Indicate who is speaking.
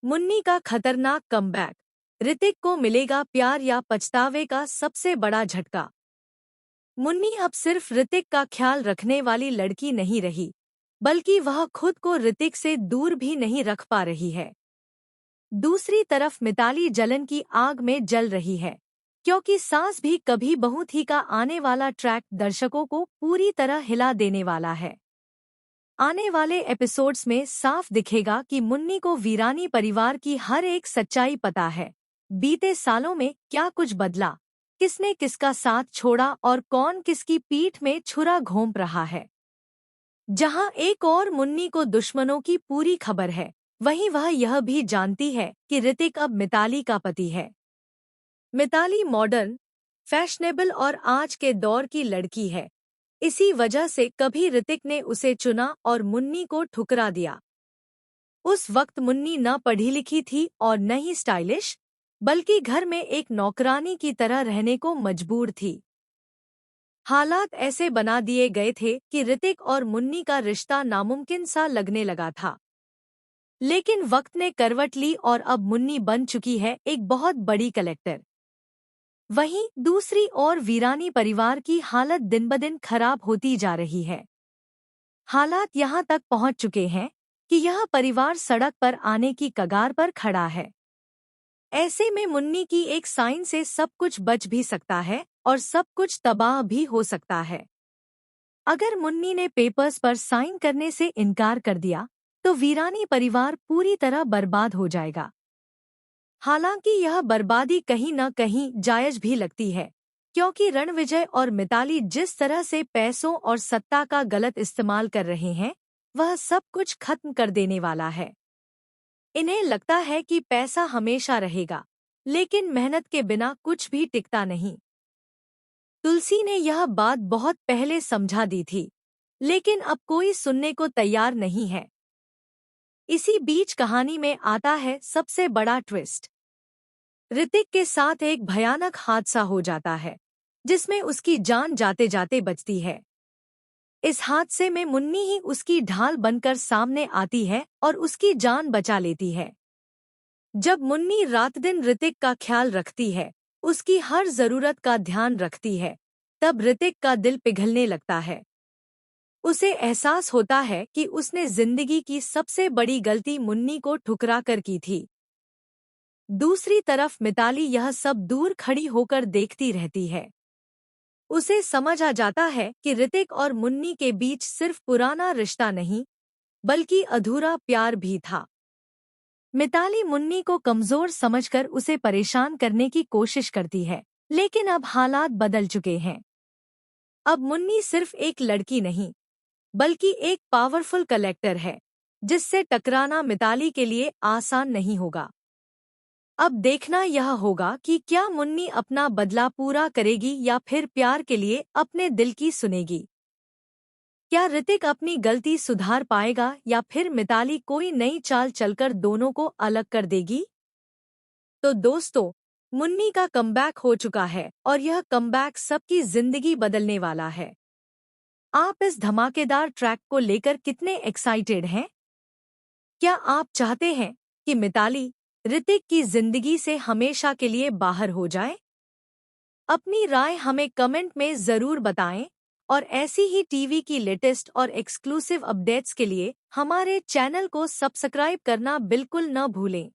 Speaker 1: मुन्नी का खतरनाक कमबैक। ऋतिक को मिलेगा प्यार या पछतावे का सबसे बड़ा झटका। मुन्नी अब सिर्फ ऋतिक का ख्याल रखने वाली लड़की नहीं रही, बल्कि वह खुद को ऋतिक से दूर भी नहीं रख पा रही है। दूसरी तरफ मिताली जलन की आग में जल रही है, क्योंकि सास भी कभी बहू थी का आने वाला ट्रैक दर्शकों को पूरी तरह हिला देने वाला है। आने वाले एपिसोड्स में साफ दिखेगा कि मुन्नी को वीरानी परिवार की हर एक सच्चाई पता है। बीते सालों में क्या कुछ बदला, किसने किसका साथ छोड़ा और कौन किसकी पीठ में छुरा घोंप रहा है। जहां एक और मुन्नी को दुश्मनों की पूरी खबर है, वहीं वह यह भी जानती है कि ऋतिक अब मिताली का पति है। मिताली मॉडर्न, फैशनेबल और आज के दौर की लड़की है। इसी वजह से कभी ऋतिक ने उसे चुना और मुन्नी को ठुकरा दिया। उस वक्त मुन्नी न पढ़ी लिखी थी और न ही स्टाइलिश, बल्कि घर में एक नौकरानी की तरह रहने को मजबूर थी। हालात ऐसे बना दिए गए थे कि ऋतिक और मुन्नी का रिश्ता नामुमकिन सा लगने लगा था। लेकिन वक्त ने करवट ली और अब मुन्नी बन चुकी है एक बहुत बड़ी कलेक्टर। वहीं दूसरी ओर वीरानी परिवार की हालत दिन ब दिन खराब होती जा रही है। हालात यहां तक पहुंच चुके हैं कि यह परिवार सड़क पर आने की कगार पर खड़ा है। ऐसे में मुन्नी की एक साइन से सब कुछ बच भी सकता है और सब कुछ तबाह भी हो सकता है। अगर मुन्नी ने पेपर्स पर साइन करने से इनकार कर दिया, तो वीरानी परिवार पूरी तरह बर्बाद हो जाएगा। हालांकि यह बर्बादी कहीं न कहीं जायज भी लगती है, क्योंकि रणविजय और मिताली जिस तरह से पैसों और सत्ता का गलत इस्तेमाल कर रहे हैं, वह सब कुछ खत्म कर देने वाला है। इन्हें लगता है कि पैसा हमेशा रहेगा, लेकिन मेहनत के बिना कुछ भी टिकता नहीं। तुलसी ने यह बात बहुत पहले समझा दी थी, लेकिन अब कोई सुनने को तैयार नहीं है। इसी बीच कहानी में आता है सबसे बड़ा ट्विस्ट। ऋतिक के साथ एक भयानक हादसा हो जाता है, जिसमें उसकी जान जाते जाते बचती है। इस हादसे में मुन्नी ही उसकी ढाल बनकर सामने आती है और उसकी जान बचा लेती है। जब मुन्नी रात दिन ऋतिक का ख्याल रखती है, उसकी हर जरूरत का ध्यान रखती है, तब ऋतिक का दिल पिघलने लगता है। उसे एहसास होता है कि उसने जिंदगी की सबसे बड़ी गलती मुन्नी को ठुकरा कर की थी। दूसरी तरफ मिताली यह सब दूर खड़ी होकर देखती रहती है। उसे समझ आ जाता है कि ऋतिक और मुन्नी के बीच सिर्फ पुराना रिश्ता नहीं, बल्कि अधूरा प्यार भी था। मिताली मुन्नी को कमजोर समझकर उसे परेशान करने की कोशिश करती है, लेकिन अब हालात बदल चुके हैं। अब मुन्नी सिर्फ एक लड़की नहीं, बल्कि एक पावरफुल कलेक्टर है, जिससे टकराना मिताली के लिए आसान नहीं होगा। अब देखना यह होगा कि क्या मुन्नी अपना बदला पूरा करेगी या फिर प्यार के लिए अपने दिल की सुनेगी। क्या ऋतिक अपनी गलती सुधार पाएगा या फिर मिताली कोई नई चाल चलकर दोनों को अलग कर देगी? तो दोस्तों, मुन्नी का कमबैक हो चुका है और यह कमबैक सबकी जिंदगी बदलने वाला है। आप इस धमाकेदार ट्रैक को लेकर कितने एक्साइटेड हैं? क्या आप चाहते हैं कि मिताली ऋतिक की जिंदगी से हमेशा के लिए बाहर हो जाए? अपनी राय हमें कमेंट में जरूर बताएं और ऐसी ही टीवी की लेटेस्ट और एक्सक्लूसिव अपडेट्स के लिए हमारे चैनल को सब्सक्राइब करना बिल्कुल न भूलें।